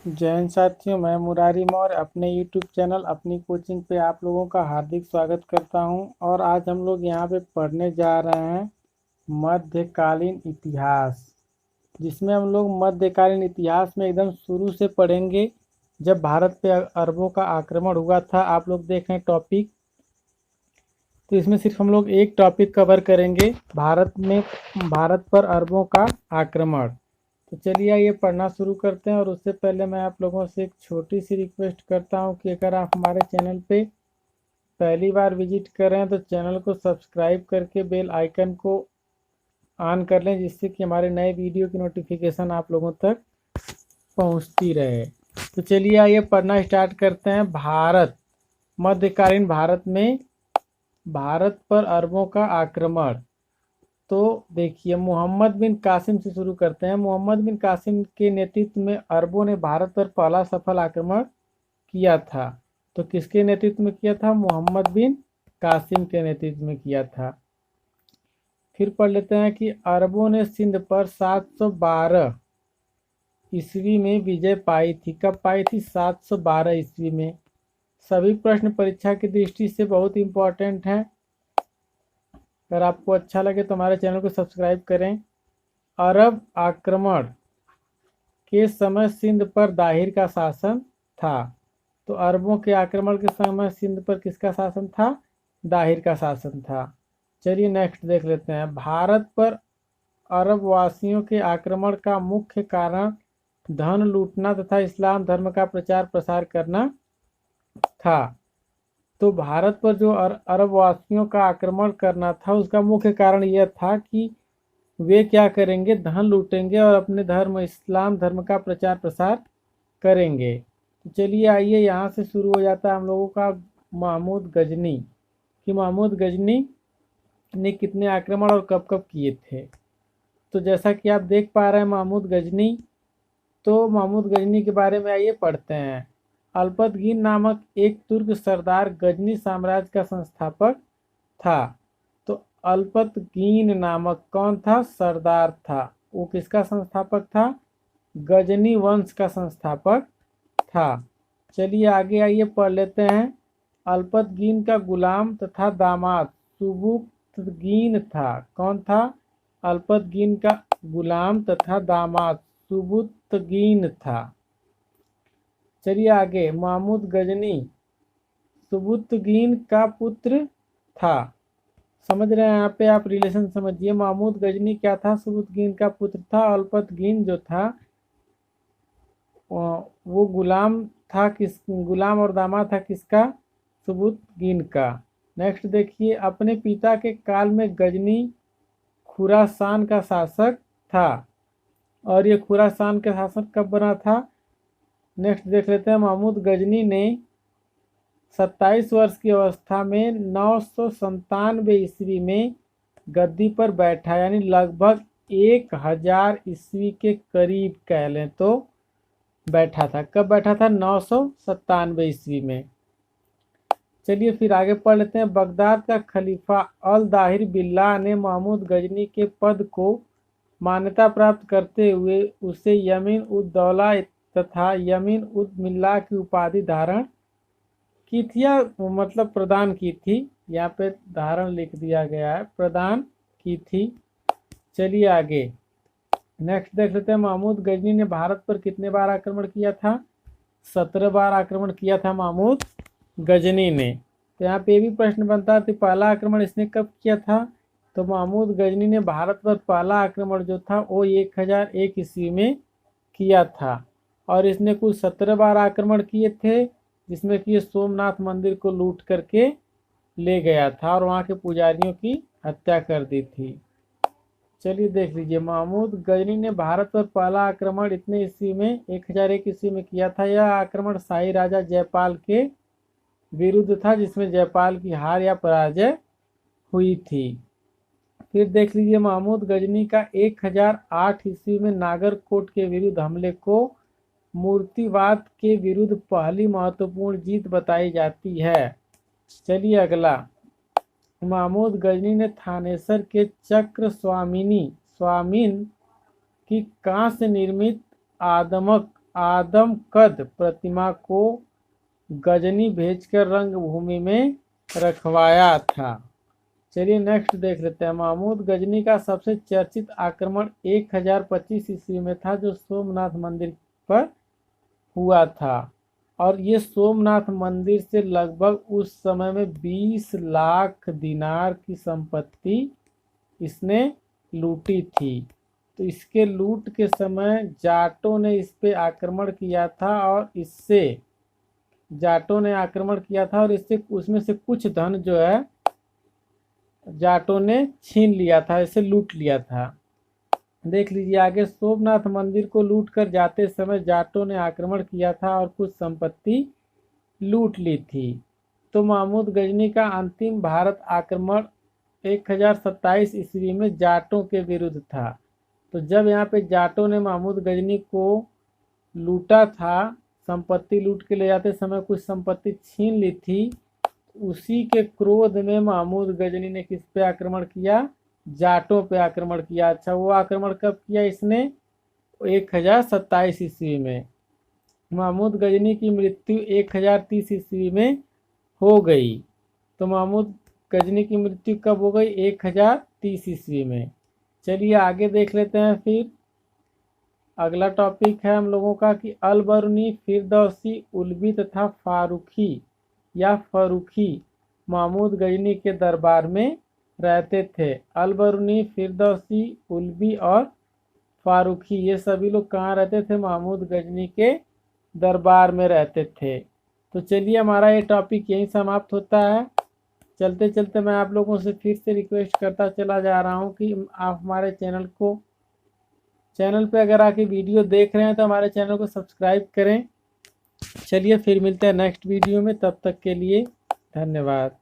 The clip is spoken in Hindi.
जय हिंद साथियों, मैं मुरारी मौर्य अपने YouTube चैनल अपनी कोचिंग पे आप लोगों का हार्दिक स्वागत करता हूं। और आज हम लोग यहां पे पढ़ने जा रहे हैं मध्यकालीन इतिहास, जिसमें हम लोग मध्यकालीन इतिहास में एकदम शुरू से पढ़ेंगे जब भारत पे अरबों का आक्रमण हुआ था। आप लोग देखें टॉपिक, तो इसमें सिर्फ हम लोग एक टॉपिक कवर करेंगे, भारत पर अरबों का आक्रमण। तो चलिए ये पढ़ना शुरू करते हैं। और उससे पहले मैं आप लोगों से एक छोटी सी रिक्वेस्ट करता हूं कि अगर आप हमारे चैनल पे पहली बार विजिट कर रहे हैं तो चैनल को सब्सक्राइब करके बेल आइकन को ऑन कर लें, जिससे कि हमारे नए वीडियो की नोटिफिकेशन आप लोगों तक पहुंचती रहे। तो चलिए आइए पढ़ना स्टार्ट करते हैं। मध्यकालीन भारत में भारत पर अरबों का आक्रमण। तो देखिए, मोहम्मद बिन कासिम से शुरू करते हैं। मोहम्मद बिन कासिम के नेतृत्व में अरबों ने भारत पर पहला सफल आक्रमण किया था। तो किसके नेतृत्व में किया था? मोहम्मद बिन कासिम के नेतृत्व में किया था। फिर पढ़ लेते हैं कि अरबों ने सिंध पर 712 ईस्वी में विजय पाई थी। कब पाई थी? 712 ईस्वी में। सभी प्रश्न परीक्षा की दृष्टि से बहुत इंपॉर्टेंट हैं। अगर आपको अच्छा लगे तो हमारे चैनल को सब्सक्राइब करें। अरब आक्रमण के समय सिंध पर दाहिर का शासन था। तो अरबों के आक्रमण के समय सिंध पर किसका शासन था? दाहिर का शासन था। चलिए नेक्स्ट देख लेते हैं। भारत पर अरब वासियों के आक्रमण का मुख्य कारण धन लूटना तथा इस्लाम धर्म का प्रचार प्रसार करना था। तो भारत पर जो अरब वासियों का आक्रमण करना था, उसका मुख्य कारण यह था कि वे क्या करेंगे? धन लूटेंगे और अपने धर्म इस्लाम धर्म का प्रचार प्रसार करेंगे। तो चलिए आइए, यहाँ से शुरू हो जाता है हम लोगों का महमूद गजनी, कि महमूद गजनी ने कितने आक्रमण और कब कब किए थे। तो जैसा कि आप देख पा रहे हैं महमूद गजनी, तो महमूद गजनी के बारे में आइए पढ़ते हैं। अल्पतगीन नामक एक तुर्क सरदार गजनी साम्राज्य का संस्थापक था। तो अल्पतगीन नामक कौन था? सरदार था। वो किसका संस्थापक था? गजनी वंश का संस्थापक था। चलिए आगे आइए पढ़ लेते हैं। अल्पतगीन का गुलाम तथा दामाद सुबुक्तगीन था। कौन था? अल्पतगीन का गुलाम तथा दामाद सुबुक्तगीन था। चलिए आगे, महमूद गजनी सुबुक्तगीन का पुत्र था। समझ रहे हैं? यहाँ पे आप रिलेशन समझिए। महमूद गजनी क्या था? सुबुक्तगीन का पुत्र था। अल्पतगीन जो था वो गुलाम था। गुलाम और दामाद था किसका? सुबुक्तगीन का। नेक्स्ट देखिए, अपने पिता के काल में गजनी खुरासान का शासक था। और ये खुरासान का शासक कब बना था? नेक्स्ट देख लेते हैं। महमूद गजनी ने 27 वर्ष की अवस्था में 997 ईस्वी में गद्दी पर बैठा, यानी लगभग 1000 ईस्वी के करीब कह लें तो बैठा था। कब बैठा था? 997 ईस्वी में। चलिए फिर आगे पढ़ लेते हैं। बगदाद का खलीफा अल दाहिर बिल्लाह ने महमूद गजनी के पद को मान्यता प्राप्त करते हुए उसे यमीन उद दौला तथा यमीन उद मिल्लाह की उपाधि धारण की थी, या मतलब प्रदान की थी। यहाँ पे धारण लिख दिया गया है, प्रदान की थी। चलिए आगे नेक्स्ट देख लेते हैं। महमूद गजनी ने भारत पर कितने बार आक्रमण किया था? 17 बार आक्रमण किया था महमूद गजनी ने। तो यहाँ पे भी प्रश्न बनता है, तो पहला आक्रमण इसने कब किया था? तो महमूद गजनी ने भारत पर पहला आक्रमण जो था वो 1001 ईस्वी में किया था। और इसने कुल 17 बार आक्रमण किए थे, जिसमें कि सोमनाथ मंदिर को लूट करके ले गया था और वहाँ के पुजारियों की हत्या कर दी थी। चलिए देख लीजिए, महमूद गजनी ने भारत पर पहला आक्रमण इतने ईस्वी में 1001 ईस्वी में किया था। यह आक्रमण शाही राजा जयपाल के विरुद्ध था, जिसमें जयपाल की हार या पराजय हुई थी। फिर देख लीजिए, महमूद गजनी का 1008 ईस्वी में नागरकोट के विरुद्ध हमले को मूर्तिवाद के विरुद्ध पहली महत्वपूर्ण जीत बताई जाती है। चलिए अगला, महमूद गजनी ने थानेसर के चक्र स्वामीन की कांस्य निर्मित आदमकद प्रतिमा को गजनी भेजकर रंगभूमि में रखवाया था। चलिए नेक्स्ट देख लेते हैं। महमूद गजनी का सबसे चर्चित आक्रमण 1025 ईस्वी में था, जो सोमनाथ मंदिर पर हुआ था। और ये सोमनाथ मंदिर से लगभग उस समय में 20 लाख दिनार की संपत्ति इसने लूटी थी। तो इसके लूट के समय जाटों ने इस पे आक्रमण किया था और इससे उसमें से कुछ धन जो है जाटों ने छीन लिया था, इसे लूट लिया था। देख लीजिए आगे। सोमनाथ मंदिर को लूट कर जाते समय जाटों ने आक्रमण किया था और कुछ संपत्ति लूट ली थी। तो महमूद गजनी का अंतिम भारत आक्रमण 1027 ईस्वी में जाटों के विरुद्ध था। तो जब यहाँ पे जाटों ने महमूद गजनी को लूटा था, संपत्ति लूट के ले जाते समय कुछ संपत्ति छीन ली थी, उसी के क्रोध में महमूद गजनी ने किस पे आक्रमण किया? जाटों पे आक्रमण किया। अच्छा, वो आक्रमण कब किया इसने? 1027 ईस्वी में। महमूद गजनी की मृत्यु 1030 ईस्वी में हो गई। तो महमूद गजनी की मृत्यु कब हो गई? 1030 ईस्वी में। चलिए आगे देख लेते हैं। फिर अगला टॉपिक है हम लोगों का कि अलबरूनी, फिरदौसी, उल्बी तथा फारूकी या फरूखी महमूद गजनी के दरबार में रहते थे। अलबरूनी, फिरदौसी, उल्बी और फारूकी ये सभी लोग कहाँ रहते थे? महमूद गजनी के दरबार में रहते थे। तो चलिए हमारा ये टॉपिक यहीं समाप्त होता है। चलते चलते मैं आप लोगों से फिर से रिक्वेस्ट करता चला जा रहा हूँ कि आप हमारे चैनल पे अगर आके वीडियो देख रहे हैं तो हमारे चैनल को सब्सक्राइब करें। चलिए फिर मिलते हैं नेक्स्ट वीडियो में, तब तक के लिए धन्यवाद।